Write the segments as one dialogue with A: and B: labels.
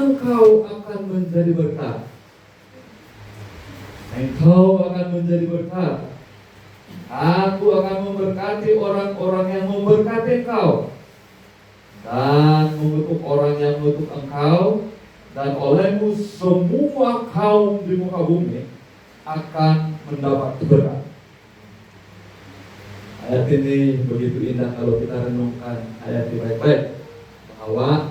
A: engkau akan menjadi berkat. Engkau akan menjadi berkat. Aku akan memberkati orang-orang yang memberkati engkau, dan mengutuk orang yang mengutuk engkau, dan olehmu semua kaum di muka bumi akan mendapat berkat. Ayat ini begitu indah kalau kita renungkan ayat ini baik-baik, bahwa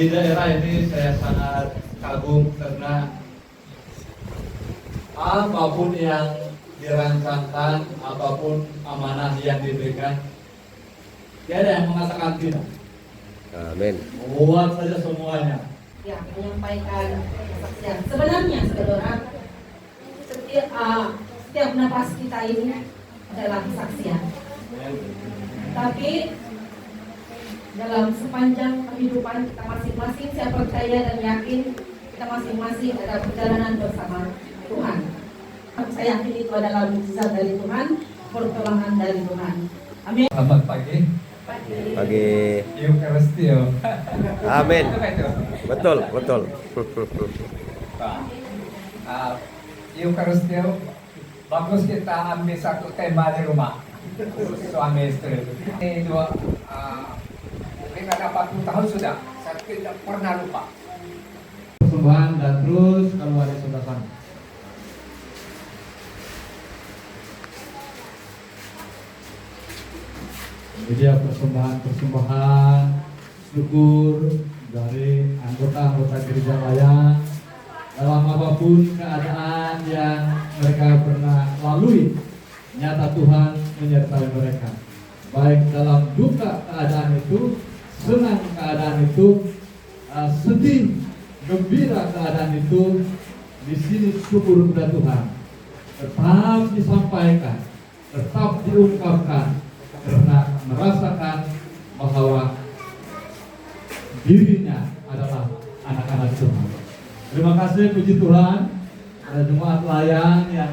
A: di daerah ini saya sangat kagum karena apapun yang dirancangkan, apapun amanah yang diberikan, tiada yang mengatakan tidak.
B: Amin.
A: Buat saja semuanya.
C: Ya, menyampaikan kesaksian. Sebenarnya, saudara, setiap napas kita ini adalah kesaksian. Tapi dalam sepanjang kehidupan kita masing-masing, saya percaya dan yakin kita masing-masing ada perjalanan bersama Tuhan. Saya yakin itu adalah mukjizat dari Tuhan, pertolongan dari Tuhan. Amin.
A: Selamat pagi.
B: Pagi.
A: Eukaristio.
B: Amin. Betul, betul.
D: Eukaristio, bagus kita ambil satu tema di rumah, suami istri. Ini mungkin ada 40 tahun sudah, saya tidak pernah lupa.
A: Persembahan dan terus kalau ada sebelah sana. Ini dia persembahan syukur dari anggota-anggota gereja layan dalam apapun keadaan yang mereka pernah lalui. Nyata Tuhan menyertai mereka, baik dalam duka keadaan itu, senang keadaan itu, sedih, gembira keadaan itu. Di sini syukur kepada Tuhan tetap disampaikan, tetap diungkapkan, karena merasakan bahwa dirinya adalah anak-anak Tuhan. Terima kasih, puji Tuhan, ada jemaat layan yang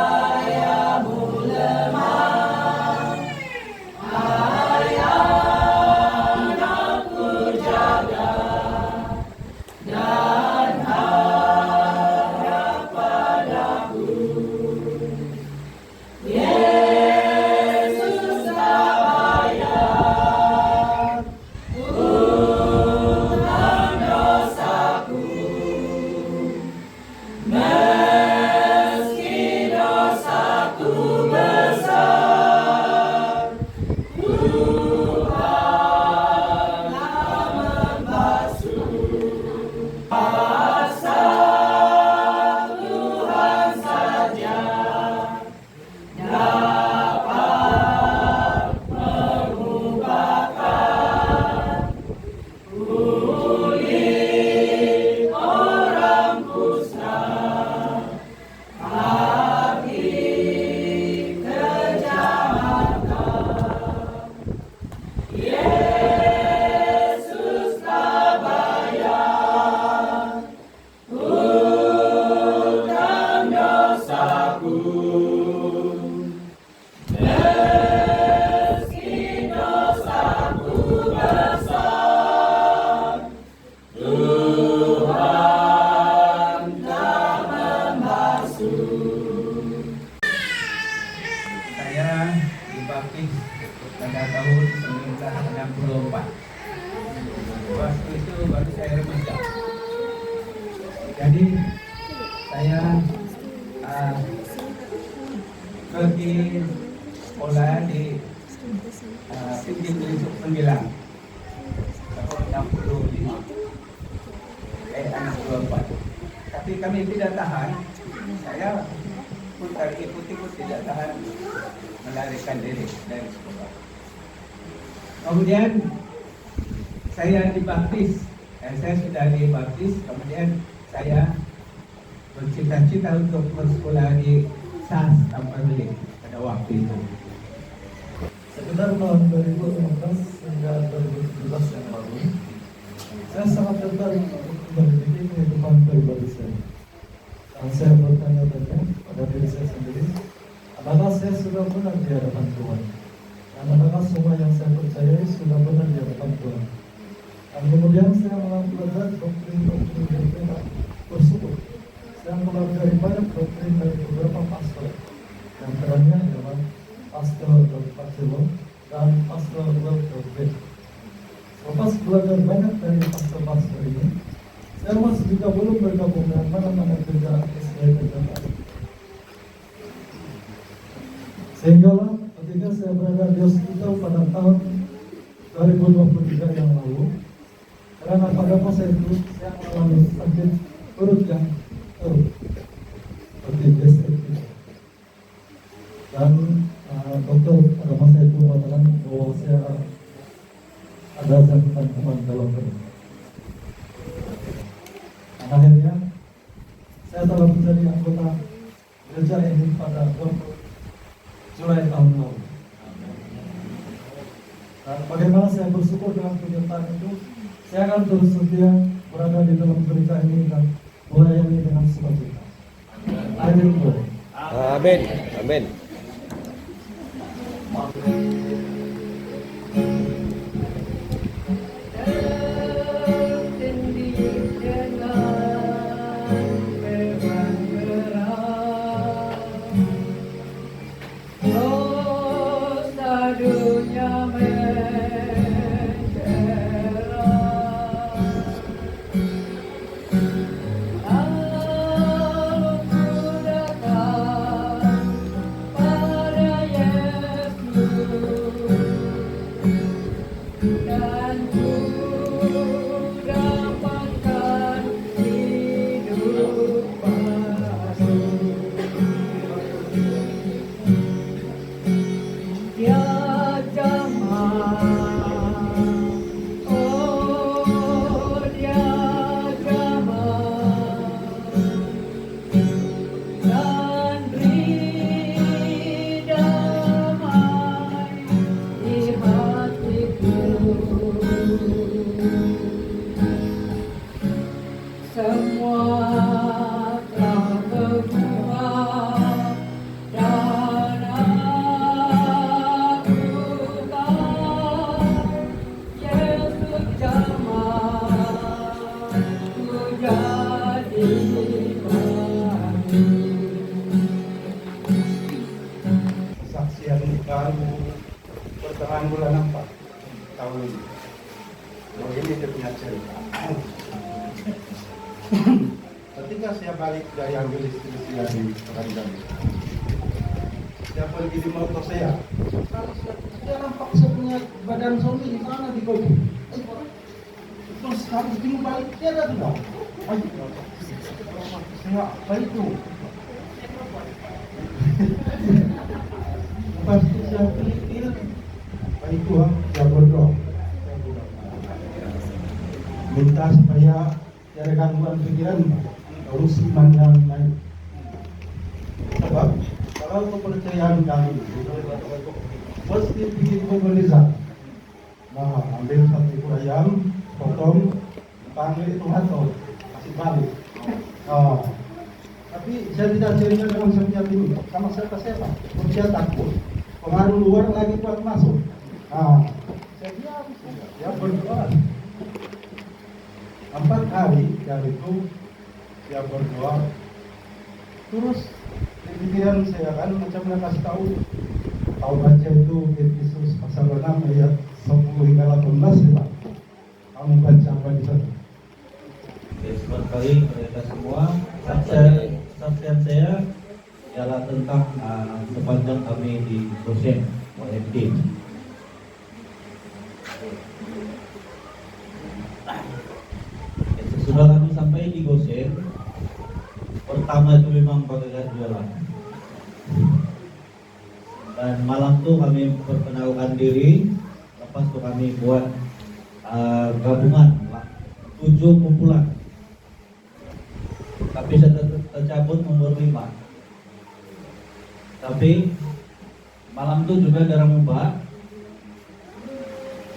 C: Percayamu lemah, ayah
D: 1964. Waktu itu baru saya remaja. Jadi saya pergi sekolah di Tinggi Belisuk 9 tahun 65. Anak 24. Tapi kami tidak tahan. Saya pun ikut-ikut tidak tahan melarikan diri dari sekolah. Kemudian saya dibaptis. Saya sudah dibaptis. Kemudian saya bercita-cita untuk bersekolah di SAS Tampar Belik pada waktu itu.
E: Sekitar tahun 2015 hingga 2017 yang lalu, saya sangat tertarik untuk meneliti kehidupan pribadi saya. Dan saya bertanya-tanya pada diri saya sendiri, apakah saya sudah benar di hadapan Tuhan? Dan apakah semua yang saya percayai sudah benar di hadapan Tuhan? Dan kemudian saya mempelajari doktrin-doktrin berbeda tersebut. Saya mempelajari banyak doktrin dari beberapa pastor. Yang terangnya adalah Pastor Dr. Celo dan Pastor Dr. B. Selepas belajar banyak dari pastor-pastor ini, saya masih juga belum bergabung dengan mana-mana kerja SDA kerjaan. Sehingga ketika saya berada di hospital pada tahun 2023 yang lalu, karena pada masa itu saya mengalami sakit perut yang teruk, seperti gastrit. Dan dokter pada masa itu mengatakan bahwa saya ada jangkitan kuman dalam perut. Dan akhirnya saya telah menjadi anggota gereja ini pada 20 Julai tahun lalu. Dan bagaimana saya bersyukur dengan penyertaan itu, saya akan terus setia berada di dalam gereja ini dan melayani dengan sukacita. Amin.
B: Amin. Amin.
F: Kesaksian baru pertengahan bulan 4 tahun ini. Begini dia punya cerita. Ketika saya balik dari ambil istri saya di Pekanbaru, saya pergi di motor saya. Kalau saya nampak saya punya badan zombie di sana di kopi. Terus habis ini balik dia ada tidak? Saya apa itu? Lepas itu saya pikir, baik Tuhan, saya berdoa. Minta supaya tiada gangguan pikiran, terus iman yang naik. Sebab kalau kepercayaan kami, mesti bikin pembelian. Nah, ambil satu ekor ayam, potong, panggil itu atau kasih balik. Tapi saya tidak cerita dengan setiap ini, sama siapa-siapa. Saya takut. Pengaruh luar lagi kuat masuk. Saya diam, ya berdoa. 4 hari dari itu dia berdoa. Terus di pikiran saya kan macam nak kasih tahu baca itu Efesus pasal 6 ayat 10 hingga 18 ya Pak. Kamu baca apa di sana?
G: Oke, selamat pagi kepada semua. Saksian saya ialah tentang sepanjang kami di Gosen OMD. Sesudah kami sampai di Gosen, pertama itu memang pakai jualan. Dan malam tuh kami perkenalkan diri, lepas tuh kami buat gabungan 7 kumpulan. Tapi saya tercabut nomor 5. Tapi malam itu juga ada Ramumba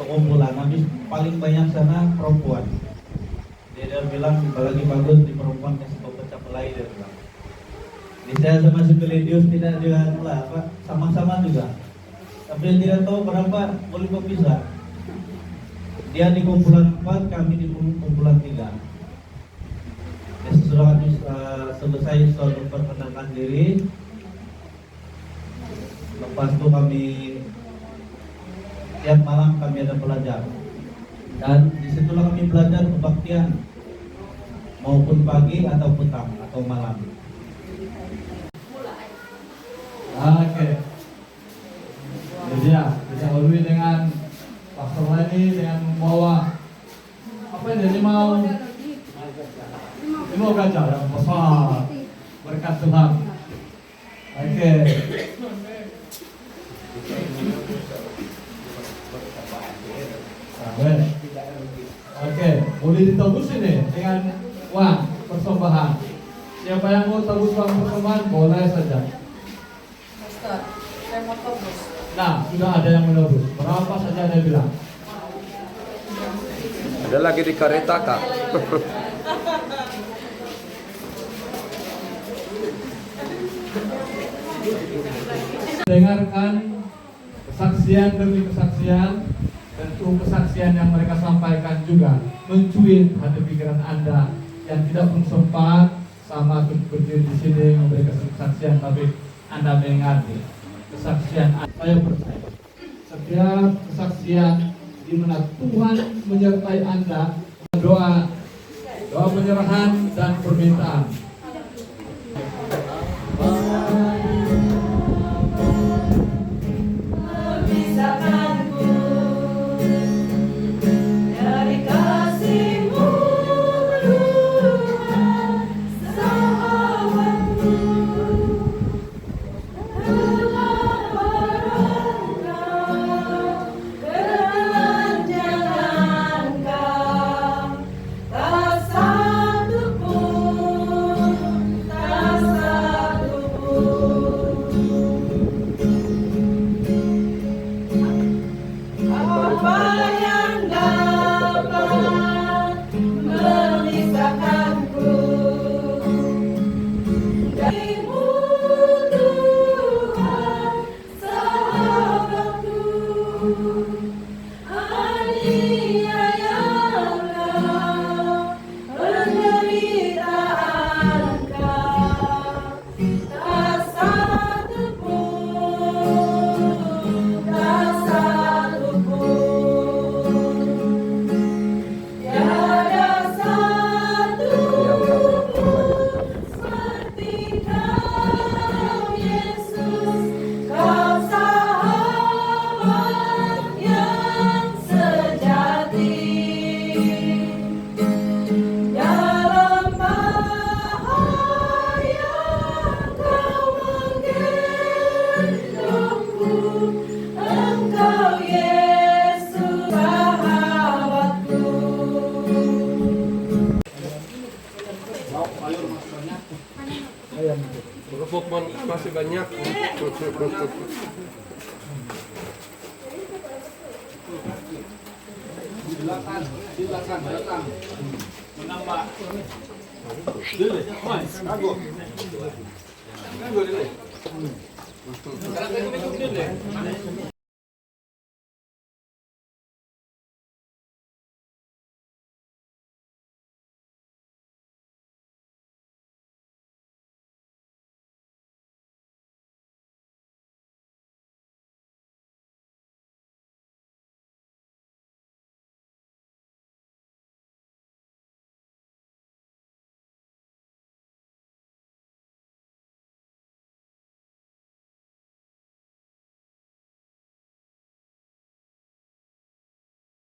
G: kumpulan, habis paling banyak sana perempuan. Dia bilang lagi bagus di perempuan kasih kau pecah pelai, dia bilang. Jadi saya sama si Peledius tidak dengan apa sama-sama juga. Tapi dia tidak tahu berapa boleh berpisah. Dia di kumpulan 4, kami di kumpulan 3. Setelah kami selesai soal perkenalkan diri, lepas itu kami tiap malam kami ada belajar, dan disitulah kami belajar kebaktian maupun pagi atau petang atau malam.
A: Oke. Jadi ya, kita awali dengan Pastor Leni dengan membawa apa ini? Lima gajah yang besar berkat Tuhan. Oke. Oke, boleh ditebus ini dengan uang persembahan. Siapa yang mau tebus uang persembahan boleh saja.
H: Pastor, saya mau tebus.
A: Nah, sudah ada yang menebus. Berapa saja dia bilang?
B: Ada lagi di kereta kak.
A: Dengarkan kesaksian demi kesaksian, tentu kesaksian yang mereka sampaikan juga mencuit hati pikiran Anda yang tidak pun sempat sama berdiri di sini memberikan kesaksian, tapi Anda mengerti kesaksian. Saya percaya setiap kesaksian di mana Tuhan menyertai Anda, doa penyerahan dan permintaan.
B: Kerupuk masih banyak.
A: Silakan datang menambah. Mas.